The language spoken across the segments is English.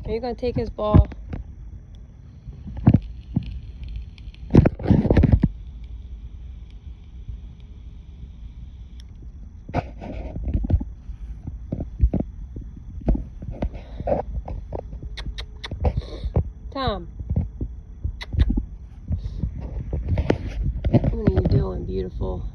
Are you gonna take his ball? Tom. What are you doing, beautiful?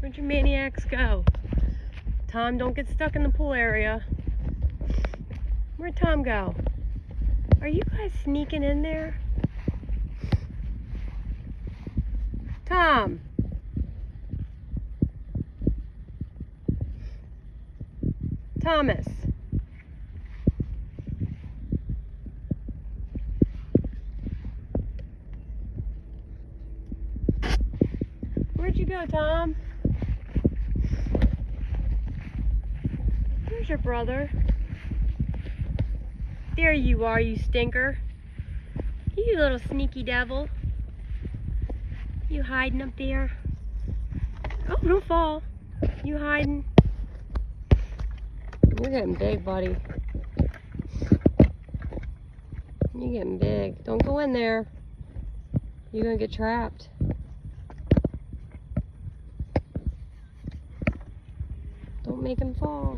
Where'd you maniacs go? Tom, don't get stuck in the pool area. Where'd Tom go? Are you guys sneaking in there? Tom! Thomas! Where'd you go, Tom? Where's your brother? There you are, you stinker. You little sneaky devil. You hiding up there? Oh, don't fall. You hiding? You're getting big, buddy. You're getting big. Don't go in there. You're gonna get trapped. Don't make him fall.